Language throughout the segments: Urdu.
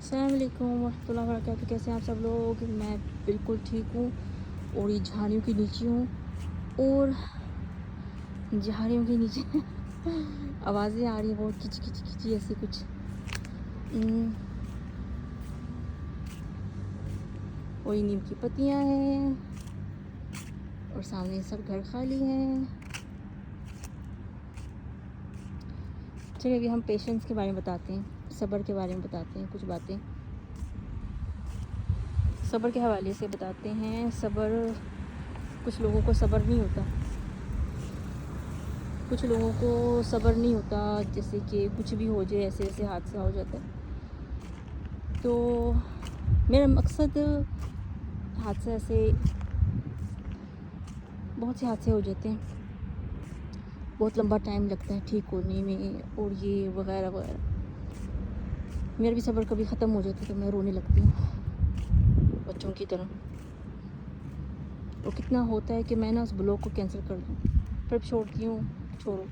السلام علیکم ورحمۃ اللہ وبرکاتہ. کیسے ہیں آپ سب لوگ؟ میں بالکل ٹھیک ہوں اور یہ جھاڑیوں کے نیچے ہوں اور جھاڑیوں کے نیچے آوازیں آ رہی ہیں بہت کچی کچی کچی ایسی کچھ. اور یہ نیم کی پتیاں ہیں اور سامنے سب گھر خالی ہیں. چلیے ابھی ہم پیشنس کے بارے میں بتاتے ہیں, صبر کے بارے میں بتاتے ہیں کچھ باتیں. صبر کے حوالے سے بتاتے ہیں. صبر, کچھ لوگوں کو صبر نہیں ہوتا, کچھ لوگوں کو صبر نہیں ہوتا, جیسے کہ کچھ بھی ہو جائے, ایسے ایسے حادثہ ہو جاتا ہے. تو میرا مقصد, حادثہ ایسے بہت سے حادثے ہو جاتے ہیں, بہت لمبا ٹائم لگتا ہے ٹھیک ہونے میں اور یہ وغیرہ وغیرہ. میرا بھی صبر کبھی ختم ہو جاتا ہے تو میں رونے لگتی ہوں بچوں کی طرح. اور کتنا ہوتا ہے کہ میں نا اس بلاگ کو کینسل کر دوں, پھر چھوڑتی ہوں, چھوڑو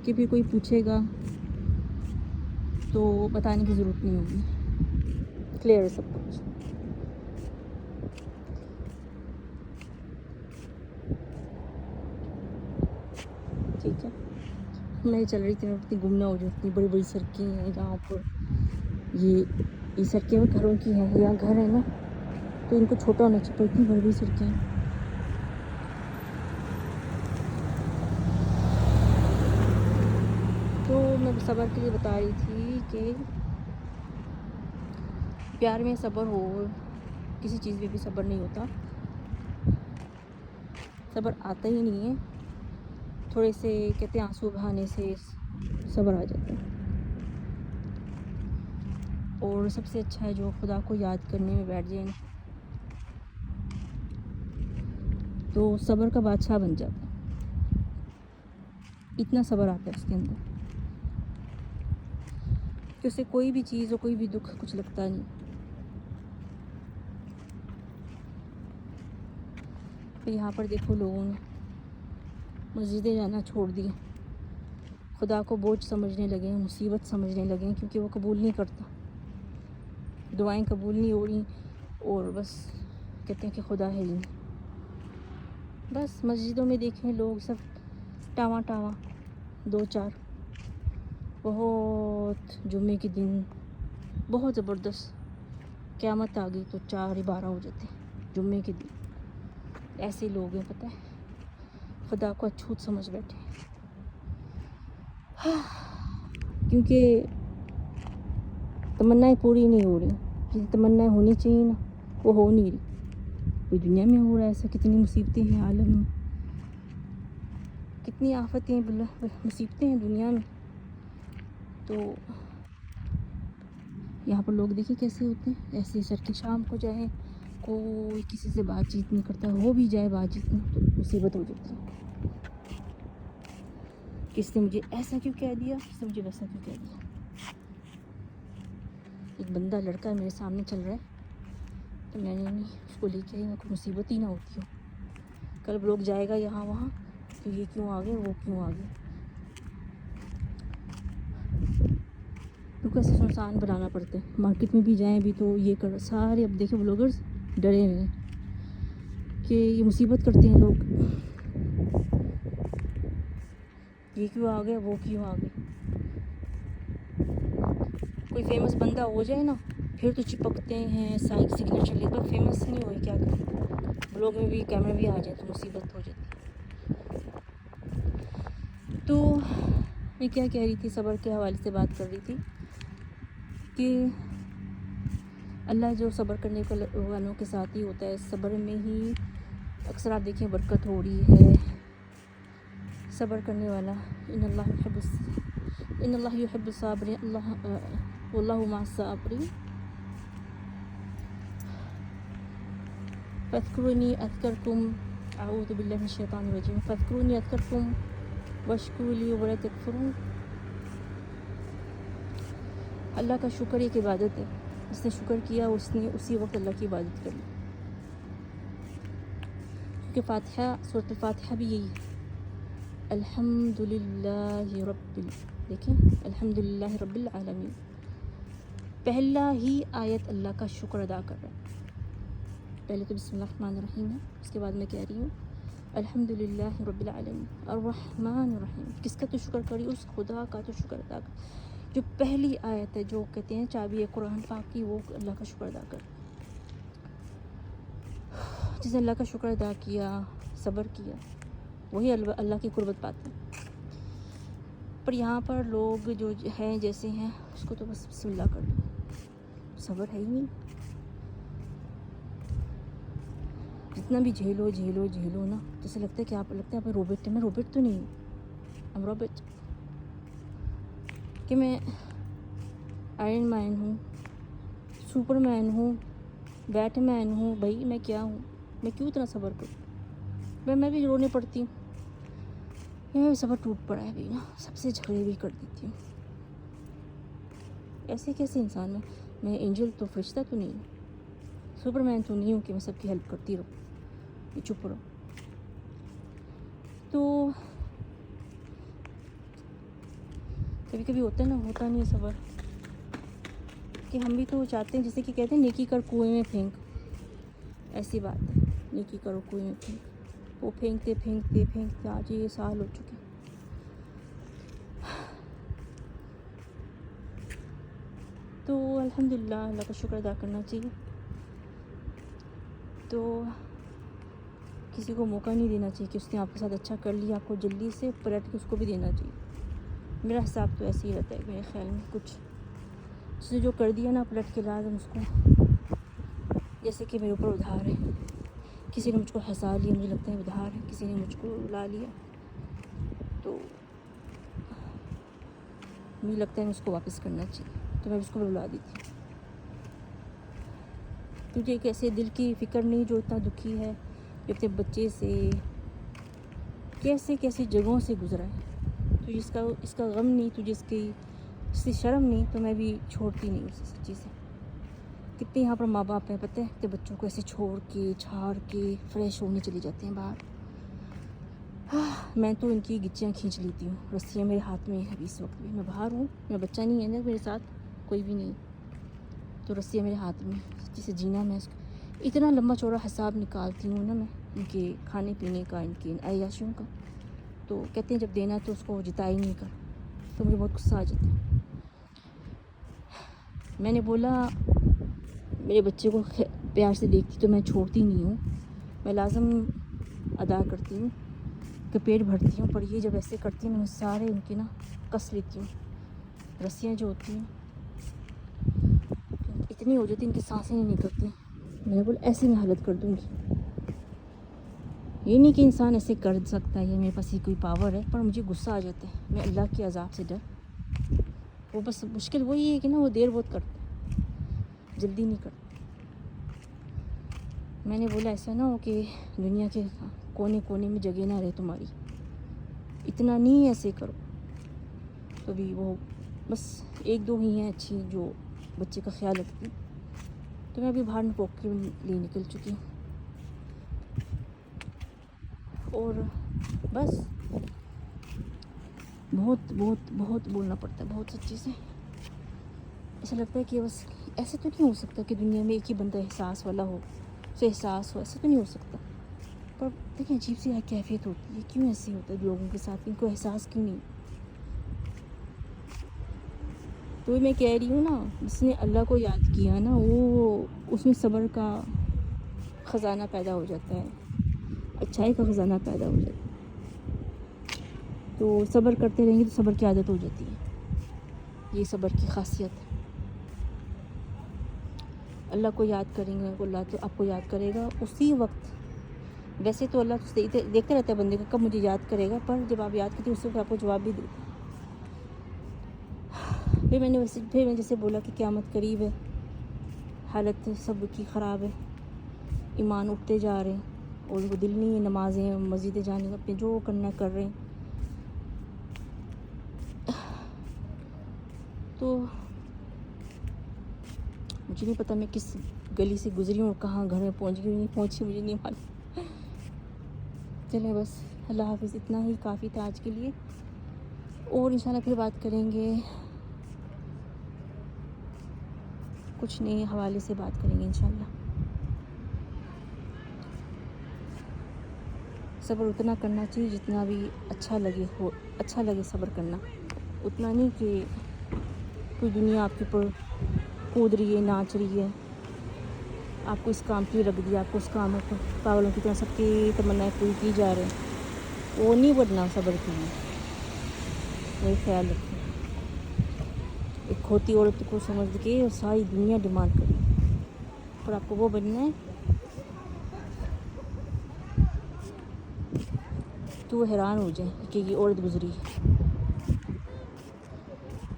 کہ پھر کوئی پوچھے گا تو بتانے کی ضرورت نہیں ہوگی, کلیئر ہے سب کچھ. ٹھیک ہے, میں چل رہی تھی, میں اتنی گمنہ ہو جاتی. بڑی بڑی سڑکیں ہیں یہاں پر, یہ سڑکیں گھروں کی ہیں, یہاں گھر ہے نا تو ان کو چھوٹا ہونا چاہیے, اتنی بڑی بڑی سڑکیں ہیں. تو میں صبر کے لیے بتا رہی تھی کہ پیار میں صبر ہو, کسی چیز میں بھی صبر نہیں ہوتا, صبر آتا ہی نہیں ہے. تھوڑے سے کہتے ہیں آنسو بہانے سے صبر آ جاتا ہے. اور سب سے اچھا ہے جو خدا کو یاد کرنے میں بیٹھ جائیں تو صبر کا بادشاہ بن جاتا ہے. اتنا صبر آتا ہے اس کے اندر کہ اسے کوئی بھی چیز اور کوئی بھی دکھ کچھ لگتا نہیں. پھر یہاں پر دیکھو لوگوں نے مسجدیں جانا چھوڑ دی, خدا کو بوجھ سمجھنے لگے ہیں, مصیبت سمجھنے لگے ہیں, کیونکہ وہ قبول نہیں کرتا, دعائیں قبول نہیں ہو رہی, اور بس کہتے ہیں کہ خدا ہے ہی نہیں. بس مسجدوں میں دیکھیں لوگ سب ٹاواں ٹاواں, 2-4, بہت جمعے کے دن بہت زبردست, قیامت آ گئی تو 4-12 ہو جاتے ہیں جمعے کے دن. ایسے لوگ ہیں پتہ ہے, خدا کو اچھوت سمجھ بیٹھے, کیونکہ تمنائیں پوری نہیں ہو رہی. جتنی تمنائیں ہونی چاہیے نا وہ ہو نہیں رہی. پوری دنیا میں ہو رہا ہے ایسا, کتنی مصیبتیں ہیں عالم میں, کتنی آفتیں مصیبتیں ہیں دنیا میں. تو یہاں پر لوگ دیکھیں کیسے ہوتے ہیں, ایسے سر کے شام کو جائیں, کوئی کسی سے بات چیت نہیں کرتا, ہو بھی جائے بات چیت میں تو مصیبت ہو جاتی ہے. کس نے مجھے ایسا کیوں کہہ دیا, کس نے مجھے ویسا کیوں کہہ دیا. ایک بندہ لڑکا میرے سامنے چل رہا ہے تو میں نے نہیں اس کو لے کے آئی, کوئی مصیبت ہی نہ ہوتی ہو. کل لوگ جائے گا یہاں وہاں کہ یہ کیوں آ گئے, وہ کیوں آ گئے. کیونکہ ایسے سنسان بنانا پڑتا ہے. مارکیٹ میں بھی جائیں بھی تو یہ کر, سارے اب دیکھیں بلاگرز ڈرے ہوئے ہیں کہ یہ مصیبت کرتے ہیں لوگ, یہ کیوں آ گئے, وہ کیوں آ گئے. کوئی فیمس بندہ ہو جائے نا پھر تو چپکتے ہیں, سگنیچر لے کر. فیمس نہیں ہوئی کیا کریں, بلاگ میں بھی کیمرے بھی آ جائے تو مصیبت ہو جاتی. تو میں کیا کہہ رہی تھی, صبر کے حوالے سے بات کر رہی تھی کہ اللہ جو صبر کرنے والوں کے ساتھ ہی ہوتا ہے. صبر میں ہی اکثر آپ دیکھیں برکت ہو رہی ہے. صبر کرنے والا, ان اللہ یحب الصابرین, واللہ مع الصابرین. فاذکرونی اذکرکم, اعوذ باللہ من الشیطان الرجیم, فاذکرونی اذکرکم واشکروا لی ولا تکفرون. اللہ کا شکر ایک عبادت ہے, جس نے شکر کیا اس نے اسی وقت اللہ کی عبادت کر لی. کیونکہ فاتحہ, سورۃ الفاتحہ بھی یہی ہے, الحمدللہ رب, دیکھیں الحمدللہ رب العالمین. پہلا ہی آیت اللہ کا شکر ادا کر رہا ہے. پہلے تو بسم اللہ الرحمن الرحیم ہے، اس کے بعد میں کہہ رہی ہوں الحمدللہ رب العالمین الرحمن الرحیم. کس کا تو شکر کری؟ اس خدا کا تو شکر ادا کر جو پہلی آیت ہے، جو کہتے ہیں چابی ہے قرآن پاک کی، وہ اللہ کا شکر ادا کر. جس نے اللہ کا شکر ادا کیا، صبر کیا، وہی اللہ کی قربت پاتے ہیں. پر یہاں پر لوگ جو ہیں جیسے ہیں، اس کو تو بس بسم اللہ کر دو، صبر ہے ہی نہیں. جتنا بھی جھیلو جھیلو جھیلو نا، جیسے لگتا ہے کہ آپ روبوٹ. میں روبوٹ تو نہیں ہوں، روبوٹ کہ میں آئرن مین ہوں، سپر مین ہوں، بیٹ مین ہوں. بھائی میں کیا ہوں؟ میں کیوں اتنا صبر کروں؟ میں بھی رونے پڑتی ہوں. میں بھی صبر ٹوٹ پڑا ہے بھائی نا، سب سے جھگڑے بھی کر دیتی ہوں. ایسے کیسے انسان میں اینجل تو فرشتہ تو نہیں ہوں، سپر مین تو نہیں ہوں کہ میں سب کی ہیلپ کرتی رہوں. یہ چپ رہو. تو کبھی کبھی ہوتا ہے نا، ہوتا نہیں صبر، کہ ہم بھی تو چاہتے ہیں، جیسے کہ کہتے ہیں نیکی کر کنویں میں پھینک. ایسی بات ہے، نیکی کرو کنویں میں پھینک. وہ پھینکتے پھینکتے پھینکتے آج یہ سال ہو چکے. تو الحمدللہ اللہ کا شکر ادا کرنا چاہیے. تو کسی کو موقع نہیں دینا چاہیے کہ اس نے آپ کے ساتھ اچھا کر لیا، آپ کو جلدی سے پلٹ کے اس کو بھی دینا چاہیے. میرا حساب تو ایسے ہی رہتا ہے میرے خیال میں. کچھ اس نے جو کر دیا نا، پلٹ کے لازم اس کو، جیسے کہ میرے اوپر ادھار ہے، کسی نے مجھ کو ہنسا لیا، مجھے لگتا ہے ادھار ہے، کسی نے مجھ کو رلا لیا، تو مجھے لگتا ہے میں اس کو واپس کرنا چاہیے. تو میں اس کو رلا دیتی ہوں. تجھے ایک ایسے دل کی فکر نہیں جو اتنا دکھی ہے، جو اپنے بچے سے کیسے کیسی جگہوں سے گزرا ہے، تجھے اس کا غم نہیں، تجھے اس کی شرم نہیں، تو میں بھی چھوڑتی نہیں اسے. سچی سے کتنے یہاں پر ماں باپ ہیں پتہ ہے، اپنے بچوں کو ایسے چھوڑ کے چھاڑ کے فریش ہونے چلے جاتے ہیں باہر. میں تو ان کی گچیاں کھینچ لیتی ہوں. رسیاں میرے ہاتھ میں ابھی اس وقت بھی، میں باہر ہوں، میرا بچہ نہیں ہے نا میرے ساتھ، کوئی بھی نہیں، تو رسیاں میرے ہاتھ میں. جسے جینا میں اتنا لمبا چوڑا حساب نکالتی ہوں نا میں، ان کے کھانے پینے کا، ان کی عیاشیوں کا. تو کہتے ہیں جب دینا تو اس کو جتا ہی نہیں کر. تو مجھے بہت غصہ آ جاتا ہے. میں نے بولا میرے بچے کو پیار سے دیکھتی تو میں چھوڑتی نہیں ہوں، میں لازم ادا کرتی ہوں کہ پیٹ بھرتی ہوں. پر یہ جب ایسے کرتی ہوں، میں سارے ان کی نا کس لیتی ہوں. رسیاں جو ہوتی ہیں اتنی ہو جاتی ہیں، ان کی سانسیں نہیں نکلتی. میں نے بولا ایسے میں حالت کر دوں گی. یہ نہیں کہ انسان ایسے کر سکتا ہے، یہ میرے پاس یہ کوئی پاور ہے، پر مجھے غصہ آ جاتا ہے. میں اللہ کے عذاب سے ڈر، وہ بس مشکل وہی ہے کہ نا وہ دیر بہت کرتا ہے، جلدی نہیں کرتا. میں نے بولا ایسا نہ ہو کہ دنیا کے کونے کونے میں جگہ نہ رہے تمہاری، اتنا نہیں ایسے کرو. تو بھی وہ بس ایک دو ہی ہیں اچھی جو بچے کا خیال رکھتی. تو میں ابھی باہر پوک کے لیے نکل چکی ہوں. اور بس بہت بہت بہت بولنا پڑتا ہے، بہت سچی سے. ایسا لگتا ہے کہ بس ایسے تو نہیں ہو سکتا کہ دنیا میں ایک ہی بندہ احساس والا ہو، اسے احساس ہو. ایسا تو نہیں ہو سکتا. پر دیکھیں عجیب سی کیفیت ہوتی ہے، کیوں ایسے ہوتا ہے لوگوں کے ساتھ، ان کو احساس کیوں نہیں. تو میں کہہ رہی ہوں نا، جس نے اللہ کو یاد کیا نا، وہ اس میں صبر کا خزانہ پیدا ہو جاتا ہے، اچھائی کا خزانہ پیدا ہو جاتا ہے. تو صبر کرتے رہیں گے تو صبر کی عادت ہو جاتی ہے. یہ صبر کی خاصیت ہے. اللہ کو یاد کریں گے، اللہ تو آپ کو یاد کرے گا اسی وقت. ویسے تو اللہ تو دیکھتے رہتا ہے بندے کو کب مجھے یاد کرے گا، پر جب آپ یاد کرتے ہیں اس وقت آپ کو جواب بھی دیتے. پھر میں جیسے بولا کہ قیامت قریب ہے، حالت سب کی خراب ہے، ایمان اٹھتے جا رہے ہیں، اور وہ دل نہیں ہے نمازیں مسجدیں جانے کا، اپنے جو کرنا کر رہے ہیں. تو مجھے نہیں پتہ میں کس گلی سے گزری ہوں اور کہاں گھر میں پہنچ گئی نہیں پہنچی، مجھے نہیں معلوم. چلیں بس اللہ حافظ، اتنا ہی کافی تھا آج کے لیے. اور انشاءاللہ پھر بات کریں گے کچھ نئے حوالے سے بات کریں گے انشاءاللہ. صبر اتنا کرنا چاہیے جتنا بھی اچھا لگے صبر کرنا. اتنا نہیں کہ کوئی دنیا آپ کے اوپر کود رہی ہے، ناچ رہی ہے، آپ کو اس کام کی رکھ دیا، آپ کو اس کام پر پاگلوں کی طرح سب کی تمنائیں پوری کی جا رہے ہیں. وہ نہیں بڑھنا صبر کے لیے. وہی خیال رکھیں. ایک کھوتی عورت کو سمجھ کے ساری دنیا ڈیمانڈ کرے، پر آپ کو وہ بننا ہے کہ وہ حیران ہو جائے کہ یہ عورت گزری ہے.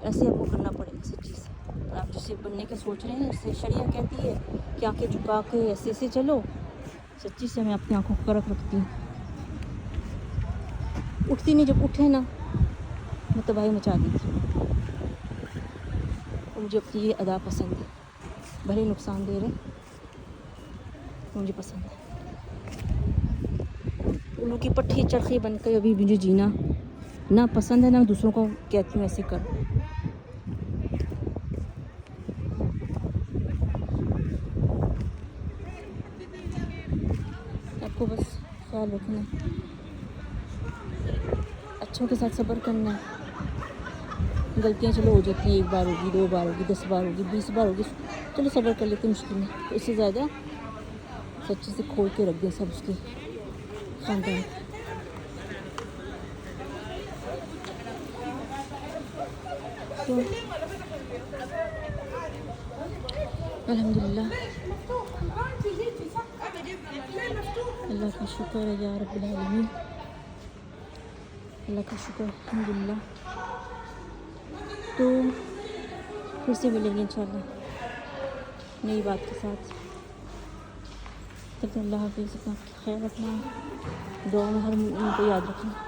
ایسے آپ کو کرنا پڑے گا سچی سے. آپ جسے بننے کا سوچ رہے ہیں، اس سے شریعہ کہتی ہے کہ آنکھیں جھکا کے ایسے ایسے چلو. سچی سے میں اپنی آنکھوں کو رکھ رکھتی ہوں، اٹھتی نہیں. جب اٹھے نا میں تباہی مچا دیتی ہوں. مجھے اپنی یہ ادا پسند ہے، بھلے نقصان دہ رہے، مجھے پسند ہے. الو کی پٹھی چرخی بن کے ابھی مجھے جینا نہ پسند ہے، نہ دوسروں کو کہتی ہوں ایسے کر. آپ کو بس خیال رکھنا ہے، اچھوں کے ساتھ صبر کرنا ہے. غلطیاں چلو ہو جاتی ہیں، 1 بار ہوگی، 2 بار ہوگی، 10 بار ہوگی، 20 بار ہوگی، چلو صبر کر لیتے، مشکل نہیں. اس سے زیادہ سچی سے کھول کے رکھ دیں سب اس کے خاندان. تو الحمدللہ اللہ کا شکر ہے یا رب العالمین. اللہ کا شکر الحمدللہ. تو پھر سے ملیں گے انشاءاللہ نئی بات کے ساتھ. تب تک اللہ حافظ. اپنا خیال رکھنا، دعا میں ہر مومن کو یاد رکھنا.